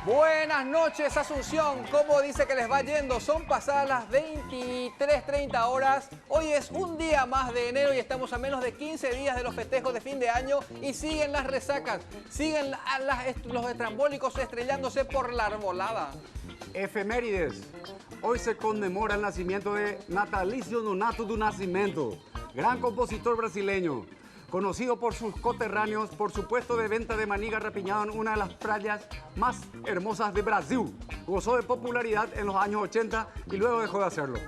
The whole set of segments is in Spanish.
Buenas noches, Asunción. ¿Cómo dice que les va yendo? Son pasadas las 23:30 horas. Hoy es un día más de enero y estamos a menos de 15 días de los festejos de fin de año y siguen las resacas, siguen los estrambólicos estrellándose por la arbolada. Efemérides. Hoy se conmemora el nacimiento de Natalicio Nonato do Nascimento, gran compositor brasileño. Conocido por sus coterráneos por su puesto de venta de maní garrapiñado en una de las playas más hermosas de Brasil. Gozó de popularidad en los años 80 y luego dejó de hacerlo.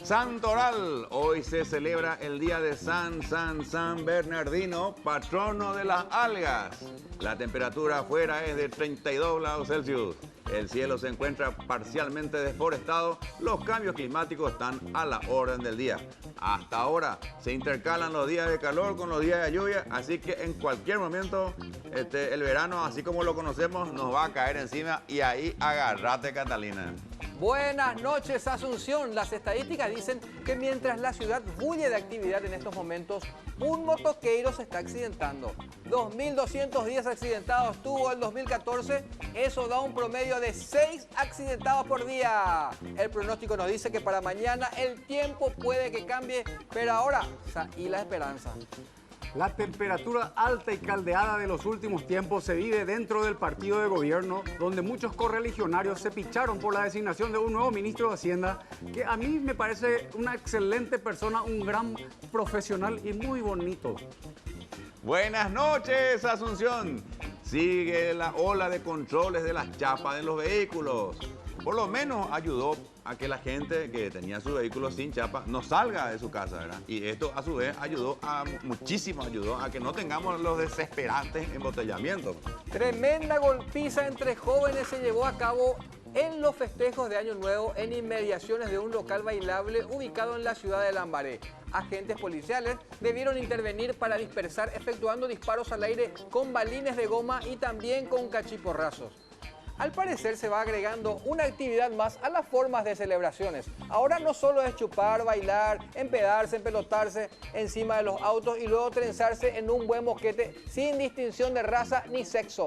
Santoral. Hoy se celebra el día de San Bernardino, patrono de las algas. La temperatura afuera es de 32 grados Celsius. El cielo se encuentra parcialmente deforestado. Los cambios climáticos están a la orden del día. Hasta ahora se intercalan los días de calor con los días de lluvia, así que en cualquier momento el verano, así como lo conocemos, nos va a caer encima y ahí agárrate, Catalina. Buenas noches, Asunción. Las estadísticas dicen que mientras la ciudad bulle de actividad en estos momentos, un motoqueiro se está accidentando. 2.210 accidentados tuvo el 2014. Eso da un promedio de 6 accidentados por día. El pronóstico nos dice que para mañana el tiempo puede que cambie, pero ahora, y la esperanza. La temperatura alta y caldeada de los últimos tiempos se vive dentro del partido de gobierno, donde muchos correligionarios se picharon por la designación de un nuevo ministro de Hacienda, que a mí me parece una excelente persona, un gran profesional y muy bonito. Buenas noches, Asunción. Sigue la ola de controles de las chapas de los vehículos. Por lo menos ayudó a que la gente que tenía su vehículo sin chapa no salga de su casa, ¿verdad? Y esto a su vez ayudó a que no tengamos los desesperantes embotellamientos. Tremenda golpiza entre jóvenes se llevó a cabo en los festejos de Año Nuevo en inmediaciones de un local bailable ubicado en la ciudad de Lambaré. Agentes policiales debieron intervenir para dispersar, efectuando disparos al aire con balines de goma y también con cachiporrazos. Al parecer se va agregando una actividad más a las formas de celebraciones. Ahora no solo es chupar, bailar, empedarse, empelotarse encima de los autos y luego trenzarse en un buen mosquete sin distinción de raza ni sexo.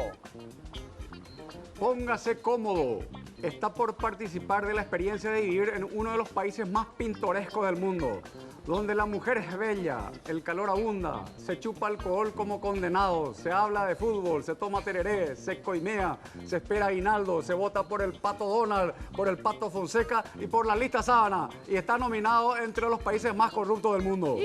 Póngase cómodo. Está por participar de la experiencia de vivir en uno de los países más pintorescos del mundo, donde la mujer es bella, el calor abunda, se chupa alcohol como condenado, se habla de fútbol, se toma tereré, se coimea, se espera aguinaldo, se vota por el Pato Donald, por el Pato Fonseca y por la lista Sábana, y está nominado entre los países más corruptos del mundo.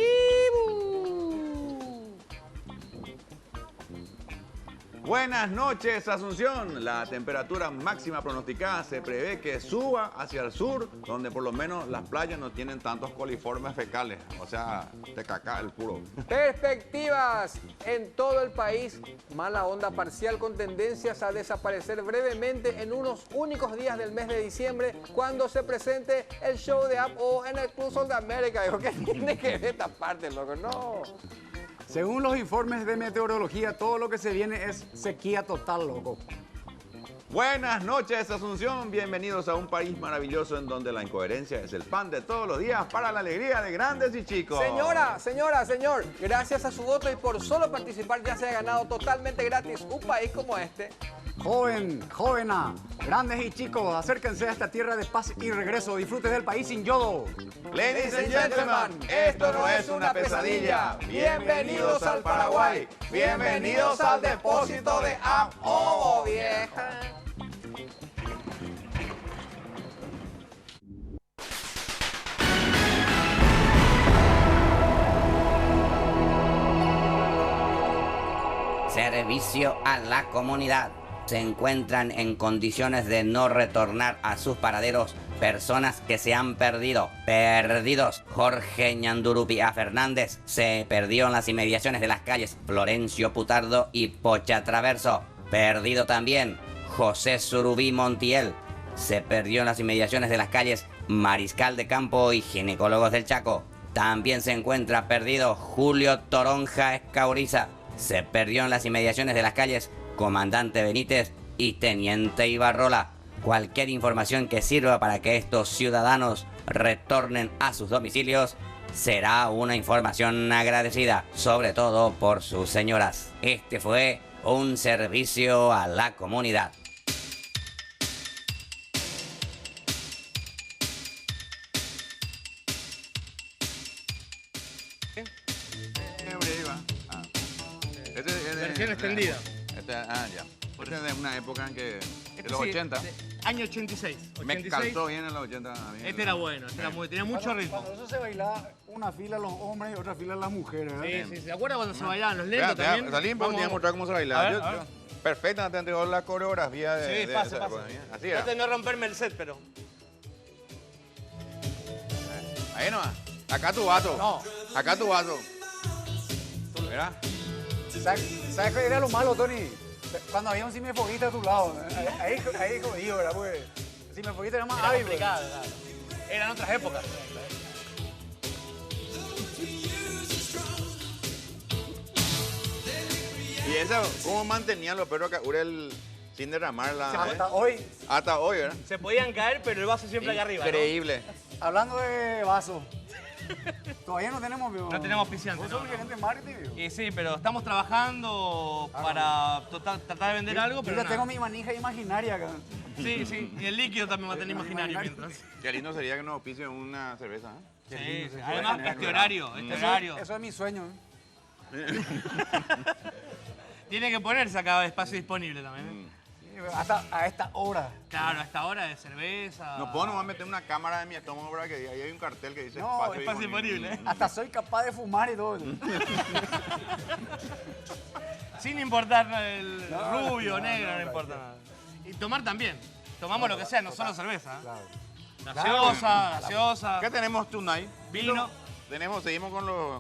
Buenas noches, Asunción. La temperatura máxima pronosticada se prevé que suba hacia el sur, donde por lo menos las playas no tienen tantos coliformes fecales, o sea, de caca el puro. Perspectivas en todo el país. Mala onda parcial con tendencias a desaparecer brevemente en unos únicos días del mes de diciembre, cuando se presente el show de Up en el Club Sol de América. Digo, ¿qué tiene que ver esta parte, loco? No. Según los informes de meteorología, todo lo que se viene es sequía total, loco. Buenas noches, Asunción. Bienvenidos a un país maravilloso en donde la incoherencia es el pan de todos los días para la alegría de grandes y chicos. Señor, gracias a su voto y por solo participar ya se ha ganado totalmente gratis un país como este. Jóvena, grandes y chicos, acérquense a esta tierra de paz y regreso. Disfruten del país sin yodo. Ladies and gentlemen, esto no es una pesadilla. Bienvenidos al Paraguay. Bienvenidos al depósito de Oh, vieja. Servicio a la comunidad. Se encuentran en condiciones de no retornar a sus paraderos personas que se han perdido. Perdidos. Jorge Ñandurupia Fernández se perdió en las inmediaciones de las calles Florencio Putardo y Pocha Traverso. Perdido también José Surubí Montiel. se perdió en las inmediaciones de las calles Mariscal de Campo y Ginecólogos del Chaco. También se encuentra perdido Julio Toronja Escauriza. Se perdió en las inmediaciones de las calles Comandante Benítez y Teniente Ibarrola. Cualquier información que sirva para que estos ciudadanos retornen a sus domicilios será una información agradecida, sobre todo por sus señoras. Este fue un servicio a la comunidad. Versión extendida. Ya. Este es de una época en que... de los Sí, 80. Año 86. Me 86. calzó bien en los 80. a mí. Este era bueno, tenía mucho ritmo. Cuando eso se bailaba, una fila los hombres y otra fila las mujeres. ¿eh? Sí, sí. ¿Se acuerda cuando se bailaban los Vea, lentos también? Salí porque te voy a mostrar cómo se bailaba. A ver, a ver. Perfecta, te entregó la coreografía de... Sí, pase, esa pase. época, ¿eh? Así era. Trate de no romperme el set, pero... Ahí nomás. Acá tu vaso. No. Acá tu vaso. Mira. ¿Sabes qué era lo malo, Tony? Cuando había un cinefoguista a tu lado. Ahí jodido, ¿verdad? Porque el cinefoguista era más Era hábil. complicado, claro. Eran otras épocas. Y eso, ¿cómo mantenían los perros Urel sin derramarla? Hasta hoy, Hasta hoy, ¿verdad? Se podían caer, pero el vaso siempre acá arriba, ¿no? Increíble. hablando de vaso, todavía no tenemos... No tenemos auspiciante, Vos no, sos no. gerente de marketing, viejo. Y sí, pero estamos trabajando para tratar de vender algo, Yo pero ya nada. tengo mi manija imaginaria acá. Sí, sí. Y el líquido también va a tener imaginario mientras. Qué lindo sería que nos auspicien una cerveza, ¿eh? Sí, sí. Además, este horario, Eso es mi sueño. Tiene que ponerse acá espacio disponible también. ¿eh? Hasta a esta hora. Claro, a esta hora de cerveza. No puedo nomás meter una cámara en mi estómago para que ahí hay un cartel que dice No, espacio disponible. Hasta soy capaz de fumar y todo. Sin importar el rubio, negro, no importa nada. Y tomar también. Tomamos lo que sea, no solo cerveza. ¿eh? Gaseosa, ¿Qué tenemos tonight? vino. Seguimos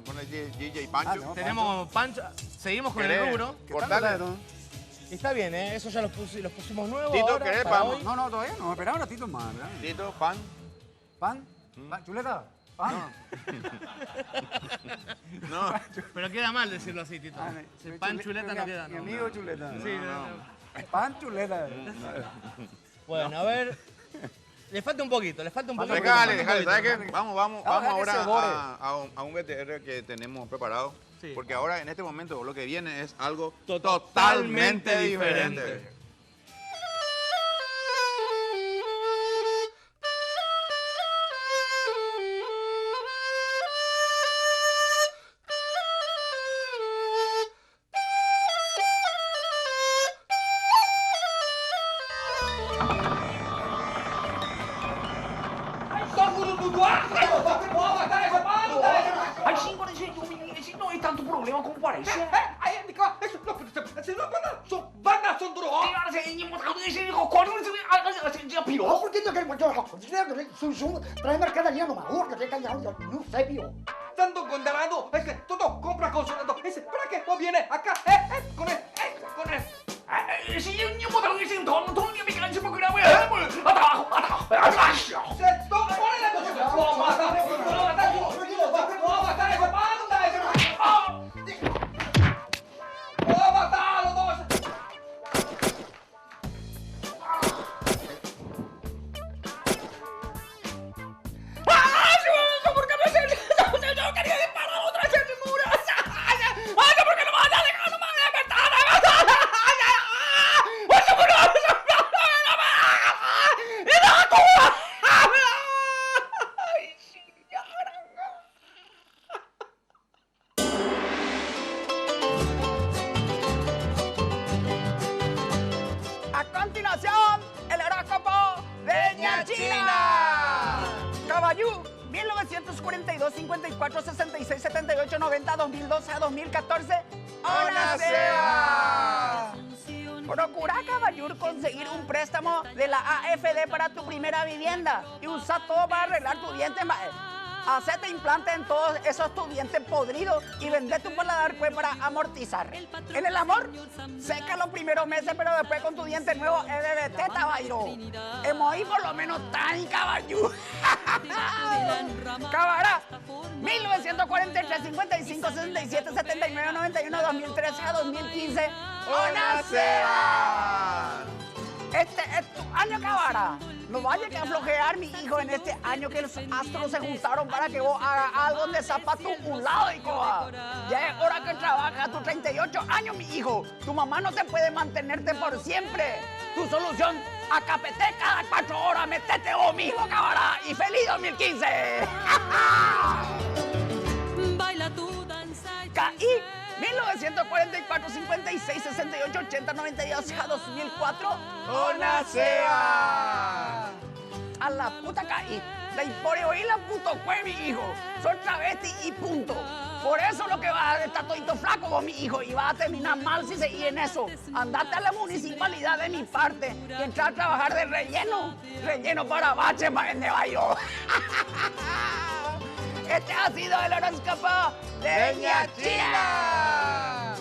con el DJ Pancho. no. Tenemos pancho. Seguimos con el ¿Querés rubro. cortarle? Y está bien, ¿eh? Eso ya los pusimos nuevos. Tito, ahora, ¿querés para pan? hoy. No, todavía no. Espera un ratito más, ¿verdad? Tito, pan. ¿Pan? ¿Pan? ¿Chuleta? ¿Pan? No. Pero queda mal decirlo así, Tito. Ah, El pan chuleta no queda. Mi no. amigo chuleta. Sí, no. Pan chuleta. Bueno, a ver. Le falta un poquito, Déjale, ¿sabes qué? Vamos deja que ahora se bore. a un BTR que tenemos preparado. Sí. Porque ahora, en este momento, lo que viene es algo Totalmente totalmente diferente. diferente. Ai, signore, non è tanto problema con parece. Por que tu quer trae mercadería nomás, no sei più. Tanto condenado, es que todo compra consolando. ¿Para qué vos vienes acá? Con él. Se A continuación, el horóscopo de Ñachina. Caballú, 1942, 54, 66, 78, 90, 2012 a 2014. ¡Hola, Procura, caballur, conseguir un préstamo de la AFD para tu primera vivienda y usa todo para arreglar tu diente, mae. Hacete implante en todos esos tus dientes podridos y vende tu paladar pues para amortizar. En el amor, seca los primeros meses, pero después con tu diente nuevo es de teta, Bairo. Hemos ahí por lo menos tan caballú. Cabará, 1943, 55, 67, 79, 91, 2013 a 2015. ¡Hola, Seba! Este es tu año, Cabara. No vaya que a flojear, mi hijo, en este año que los astros se juntaron para que vos hagas algo de zapato un lado y coja. Ya es hora que trabajas tus 38 años, mi hijo. Tu mamá no te puede mantenerte por siempre. Tu solución, acapete cada 4 horas, metete vos mismo, Cabara. Y feliz 2015. Baila tu danza. Caí 1944, 56, 68, 80, 92, a 2004. ¡Hola, Seba! A la puta caí. La Emporio y la puto cue, mi hijo. Son travesti y punto. Por eso lo que va a estar todito flaco vos, mi hijo, y va a terminar mal si seguís en eso. Andate a la municipalidad de mi parte y entrar a trabajar de relleno. Relleno para bache, más en Bayo. Este ha sido el horóscopo de Ña China.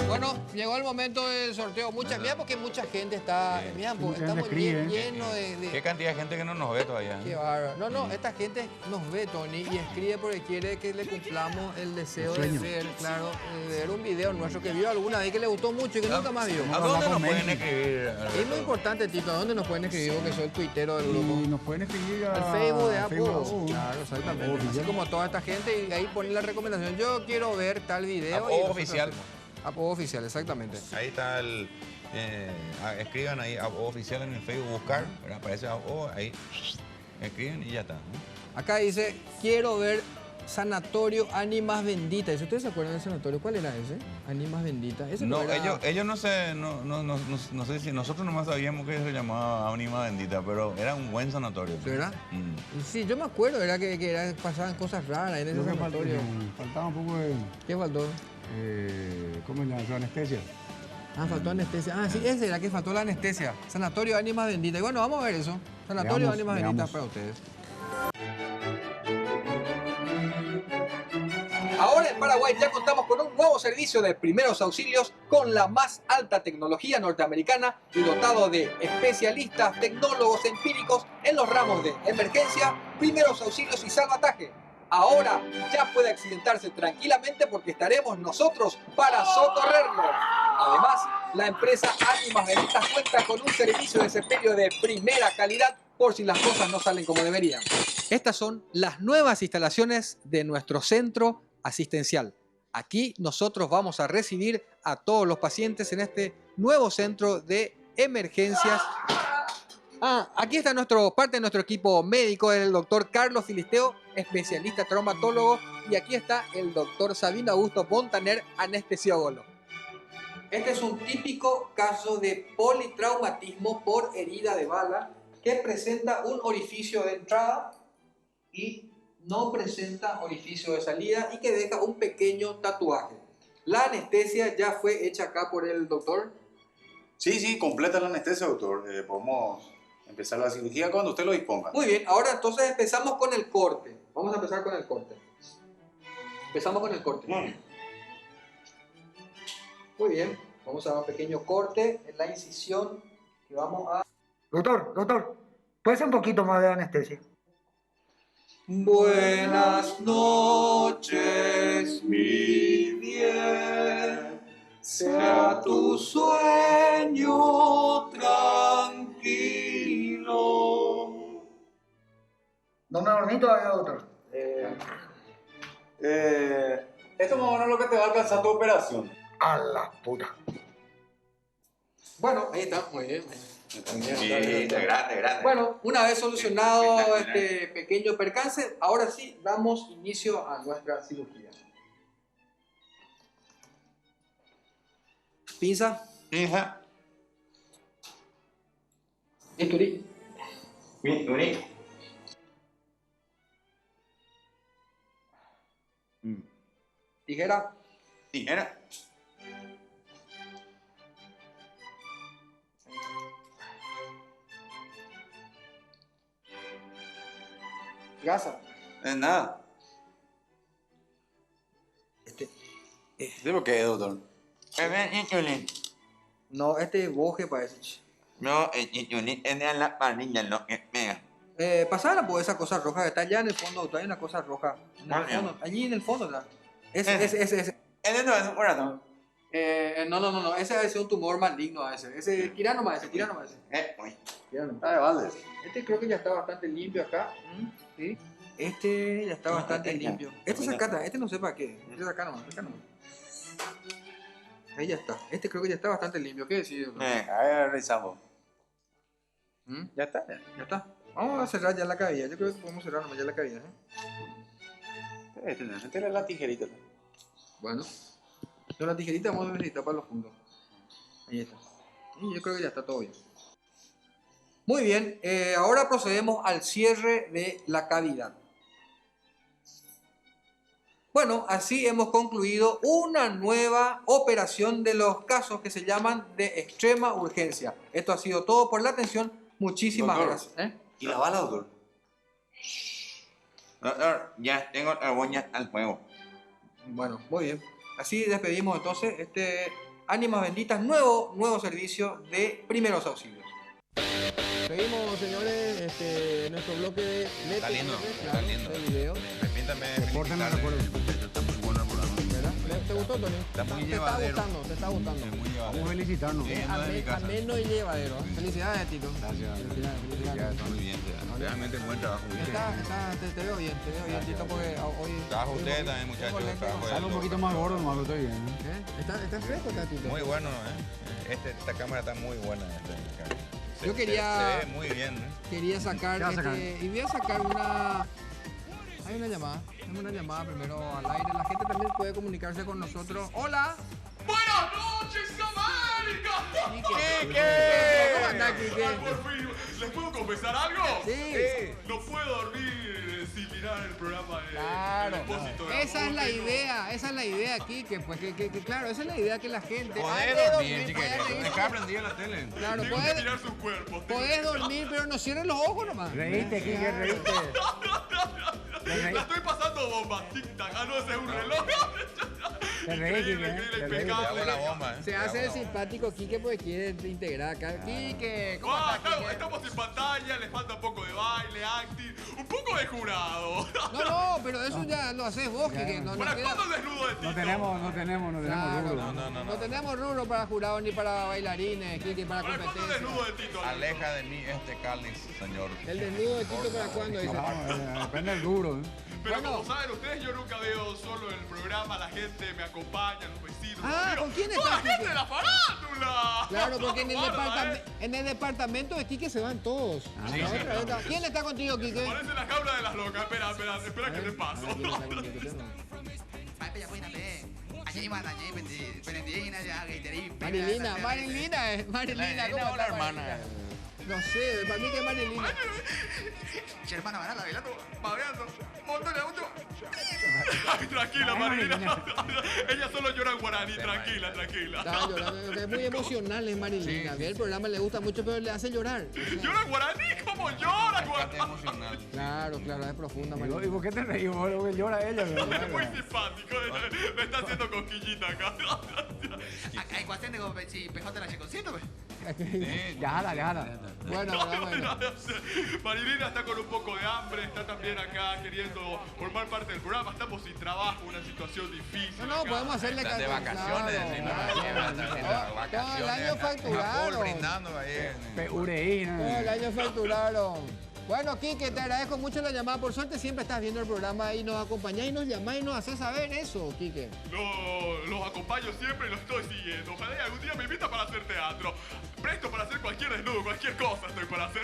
Bueno, llegó el momento del sorteo. Mira porque mucha gente está... Mira, pues, estamos llenos de... Qué cantidad de gente que no nos ve todavía. Qué bárbaro. No, esta gente nos ve, Tony, y escribe porque quiere que le cumplamos el deseo de ver, claro, de ver un video nuestro que vio alguna vez que le gustó mucho y que nunca más vio. ¿A dónde nos pueden escribir? Es muy importante, Tito, ¿a dónde nos pueden escribir? Porque soy el tuitero del grupo. Y nos pueden escribir Al Facebook de Apple. Facebook. Claro, exactamente. Así como toda esta gente, y ahí ponen la recomendación. Yo quiero ver tal video. Apodo oficial. Apodo oficial, exactamente. Ahí está el... escriban ahí Apodo oficial en el Facebook, buscar, ¿verdad? Aparece Apodo, ahí escriben y ya está, ¿no? Acá dice, quiero ver Sanatorio Ánimas Benditas. ¿Si ustedes se acuerdan del sanatorio? ¿Cuál era ese? Ánimas Benditas. Ese No, era... ellos no sé, no sé si nosotros nomás sabíamos que se llamaba Ánima Bendita, pero era un buen sanatorio. ¿Verdad? Sí, yo me acuerdo, era que pasaban cosas raras en ese sanatorio. Faltaba un poco de... ¿Qué faltó? ¿Cómo se llama? Anestesia. Ah, faltó anestesia. Ah, sí, ese era que faltó la anestesia. Sanatorio Ánimas Benditas. Y bueno, vamos a ver eso. Sanatorio Ánimas Benditas para ustedes. Ahora en Paraguay ya contamos con un nuevo servicio de primeros auxilios con la más alta tecnología norteamericana y dotado de especialistas, tecnólogos empíricos en los ramos de emergencia, primeros auxilios y salvataje. Ahora ya puede accidentarse tranquilamente porque estaremos nosotros para socorrerlo. Además, la empresa Ánimas Benditas cuenta con un servicio de sepelio de primera calidad por si las cosas no salen como deberían. Estas son las nuevas instalaciones de nuestro centro asistencial. Aquí nosotros vamos a recibir a todos los pacientes en este nuevo centro de emergencias. Aquí está parte de nuestro equipo médico, el doctor Carlos Filisteo, especialista traumatólogo, y aquí está el doctor Sabino Augusto Montaner, anestesiólogo. Este es un típico caso de politraumatismo por herida de bala que presenta un orificio de entrada y no presenta orificio de salida y que deja un pequeño tatuaje. La anestesia ya fue hecha acá por el doctor. Sí, completa la anestesia, doctor. Podemos empezar la cirugía cuando usted lo disponga. Muy bien, ahora entonces empezamos con el corte. Vamos a empezar con el corte. Empezamos con el corte. Muy bien, vamos a dar un pequeño corte en la incisión que vamos a... Doctor, ¿puede ser un poquito más de anestesia? Buenas noches, mi bien, sea tu sueño tranquilo. ¿No me dormí todavía, doctor? Esto más o menos es lo que te va a alcanzar tu operación. A la puta. Bueno, ahí está, muy bien. Grande. Bueno, una vez solucionado este pequeño percance, ahora sí damos inicio a nuestra cirugía. Pinza. Hija. Bisturí. Bisturí. Tijera. Tijera. Gasa. Nada. ¿De por qué, doctor? No, este es boje parece. No, en la parrilla, no, Pasala por esa cosa roja que está allá en el fondo, doctor. Hay una cosa roja. En el fondo, allí en el fondo, ¿verdad? Ese. Ese no es un corazón. No. Ese es un tumor maligno a ese. Ese, tira nomás ese. Uy. Está de balde. Este creo que ya está bastante limpio acá. ¿Sí? Este ya está bastante limpio. Este sacata, este no sé para qué. Este saca nomás. Ahí ya está. Este creo que ya está bastante limpio. ¿Qué decís, doctor? A ver, revisamos. Ya está. Ya está. Vamos a cerrar ya la cavidad. Yo creo que podemos cerrar nomás ya la cavidad. Este es la tijerita. Bueno. Con la tijerita vamos a necesitar para los puntos. Ahí está. Y yo creo que ya está todo bien. Muy bien. Ahora procedemos al cierre de la cavidad. Bueno, así hemos concluido una nueva operación de los casos que se llaman de extrema urgencia. Esto ha sido todo por la atención. Muchísimas gracias. ¿Y la bala, doctor? Doctor, ya tengo la boña al fuego. Bueno, muy bien. Así despedimos entonces este Ánimas Benditas, nuevo servicio de primeros auxilios. Seguimos, señores, nuestro bloque de Está lindo, está lindo. de video. Permítame Repórtame, está muy bueno el programa. ¿Verdad? ¿Te gustó, Tony? Está muy Te llevadero. te está gustando. Es muy llevadero. Vamos a felicitarnos. Sí, no de mi casa. Ameno y llevadero. Felicidades, Tito. Gracias. Felicidades. Está muy bien, realmente buen trabajo. Te veo bien, Tito, porque hoy... Trabajo usted también, muchachos. Trabajo Sale un poquito más gordo, nomás, pero estoy bien. ¿Está fresco, Tito? Muy bueno, esta cámara está muy buena. Yo quería... Se ve muy bien, Quería sacar ¿Qué vas a sacar? y voy a sacar una... Hay una llamada. Tenemos una llamada primero al aire. La gente también puede comunicarse con nosotros. ¡Hola! ¡Buenas noches, América! ¡Quique! ¿Cómo andás, Quique? Por fin, ¿les puedo confesar algo? Sí. No puedo dormir sin mirar el programa de Claro. El Depósito de Esa es Amor, la que idea, Quique. Pues que claro, esa es la idea que la gente... Podés antes de dormir, puede chiquero. reírse. Dejá prendida la tele. Claro, tengo que mirar sus cuerpos. podés dormir, pero no cierres los ojos nomás. Reíste, Quique, reíste. La estoy pasando bomba. Tic-tac. Ah, no, ese es un reloj. Te reí, Quique. Increíble, Te reí. Te hago la bomba, Se hace el simpático Quique porque quiere integrar acá. Quique, ¿cómo Ah, estás, Quique? estamos en pantalla, les falta un poco de baile, acting, un poco de jurado. No, pero eso ya lo haces vos, Quique. No, ¿Para queda- cuándo el desnudo de Tito? No tenemos Claro, duro. no tenemos rubro para jurados ni para bailarines, Quique, para ¿Para cuándo el desnudo competencia. de Tito? Aleja de mí este cáliz, señor. El desnudo de Tito para cuándo, dice. Depende del duro. Pero Bueno. como saben ustedes, yo nunca veo solo el programa, la gente me acompaña, los vecinos. Ah, los amigos. ¿con quién ¡Toda estás, la gente Quique? de la farándula! Claro, porque Guarda, en el departamento de Quique se van todos. Sí, sí. ¿Quién está contigo, Quique? Parece la jaula de las locas. Espera que te paso. Marilina, ¿cómo o la está, hermana? No sé, para mí que es Marilina. Mi hermana barata, bailando, babeando, montón de auto. Ay, tranquila, Marilina. Ella solo llora en guaraní, tranquila. Está llorando, es muy emocional, es Marilina. A mí el programa le gusta mucho, pero le hace llorar. ¿Llora en guaraní? ¿Cómo llora, Bastante guaraní? emocional. Claro, es profunda, ¿Y Marilina. por qué te reí, vos? Porque llora ella, Es ¿verdad? muy simpático. Me está haciendo cosquillita acá. Hay cuestión de como si PJ la checoncito, pues. Déjala. Bueno, vamos. Marilina está con un poco de hambre, está también acá queriendo formar parte del programa. Estamos sin trabajo, una situación difícil. No, acá. podemos hacerle Están de vacaciones, decimos, Todo el año A full facturaron. brindando ahí. Todo el Ureína. año facturaron. Bueno, Quique, te agradezco mucho la llamada. Por suerte siempre estás viendo el programa y nos acompañás y nos llamás y nos haces saber eso, Quique. Los acompaño siempre y los estoy siguiendo. Ojalá y algún día me invita para hacer teatro. Presto para hacer cualquier desnudo, cualquier cosa estoy para hacer.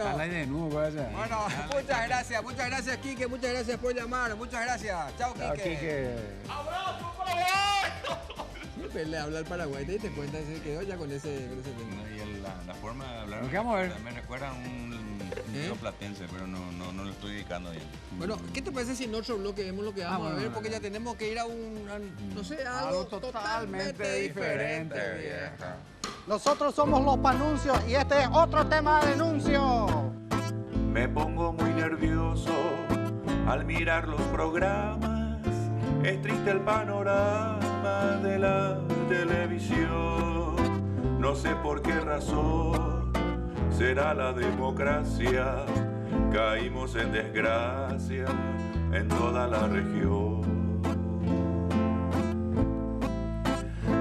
Al aire de nuevo, puede ser. Bueno, muchas gracias, Quique. Muchas gracias por llamar. Muchas gracias. Chao, Chao, Quique. Quique. ¡Abrazo, Paraguay! Siempre le habla al Paraguay. ¿Te diste cuenta? Se quedó ya con ese tema. Y la forma de hablar Nos quedamos a ver. me recuerda a un río platense, pero no lo estoy dedicando bien. Bueno, ¿qué te parece si en otro bloque vemos lo que vamos a ver? Porque ya tenemos que ir a no sé, algo totalmente diferente. Nosotros somos los panuncios y este es otro tema de denuncio. Me pongo muy nervioso al mirar los programas. Es triste el panorama de la televisión. No sé por qué razón será la democracia. Caímos en desgracia en toda la región.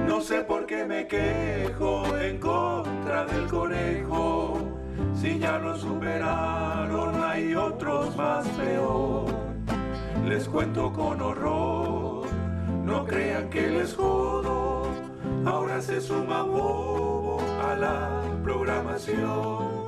No sé por qué me quejo en contra del conejo. Si ya lo superaron, hay otros más peor. Les cuento con horror, no crean que les jodo. Ahora se suma bobo a la programación.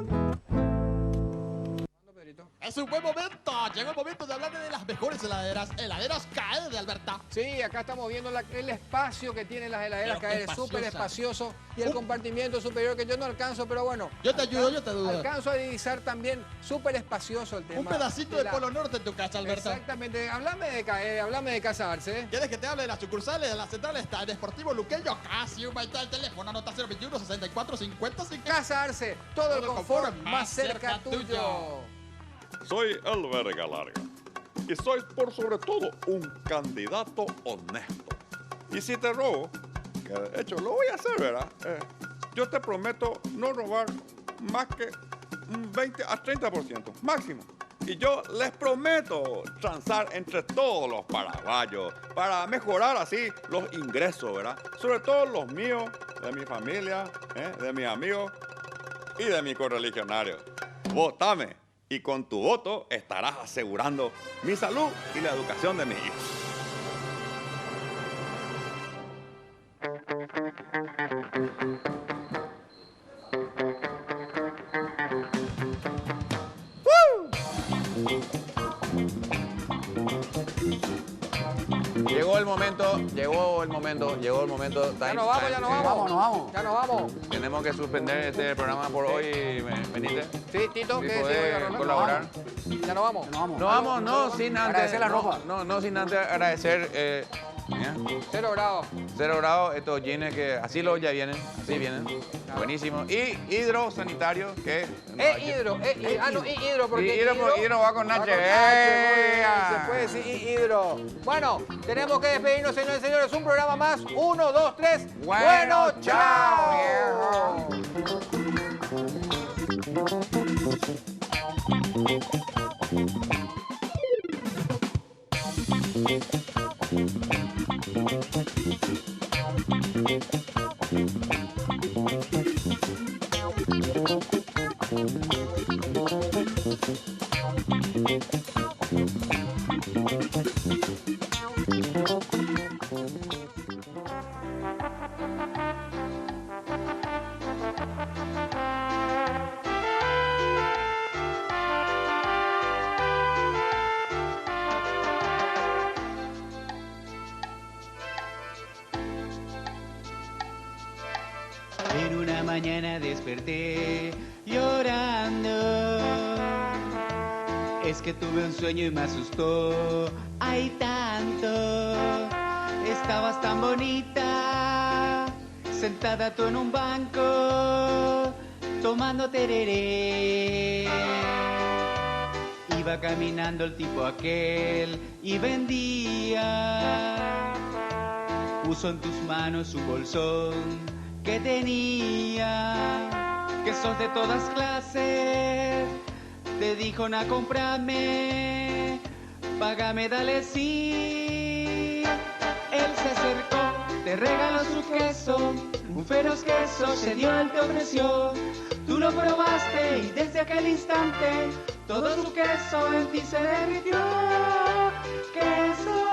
Es un buen momento, llegó el momento de hablar de las mejores heladeras, heladeras Cae de Alberta. Sí, acá estamos viendo el espacio que tienen las heladeras Cae, es súper espacioso, y el compartimiento superior que yo no alcanzo, pero bueno. Yo te ayudo, yo te ayudo. Alcanzo a divisar también, súper espacioso el tema. Un pedacito de Polo Norte en tu casa, Alberta. Exactamente, háblame de Cae, háblame de Casa Arce. ¿Quieres que te hable de las sucursales? De la central está en Deportivo Luqueño, casi un baita del teléfono, anota 021 64 50 50. Casa Arce, todo el confort más cerca tuyo. Soy el Verga Larga y soy por sobre todo un candidato honesto. Y si te robo, que de hecho lo voy a hacer, ¿verdad? Yo te prometo no robar más que un 20 a 30% máximo. Y yo les prometo transar entre todos los paraguayos para mejorar así los ingresos, ¿verdad? Sobre todo los míos, de mi familia, de mis amigos y de mi correligionario. Votame. Y con tu voto estarás asegurando mi salud y la educación de mis hijos. Llegó el momento. Ya nos vamos. Tenemos que suspender este programa por hoy, Benítez. Sí, Tito, ¿Sí que podés colaborar? Ya nos vamos. No sin antes agradecer la ropa. No sin antes agradecer 0 grados. 0 grados, estos jeans que así ya vienen, así vienen. Buenísimo. Y hidro sanitario que hidro, porque hidro va con Nache. Se puede decir hidro. Bueno, tenemos que despedirnos, señores y señores. Un programa más. 1, 2, 3. Bueno, chao. En una mañana desperté llorando. Es que tuve un sueño y me asustó. Hay tanto. Estabas tan bonita, sentada tú en un banco, tomando tereré. Iba caminando el tipo aquel y vendía. Puso en tus manos su bolsón que tenía, que sos de todas clases. Te dijo na, comprame, págame, dale sí. Él se acercó, te regaló su queso, un feroz queso, se dio, él te ofreció. Tú lo probaste y desde aquel instante todo su queso en ti se derritió. Queso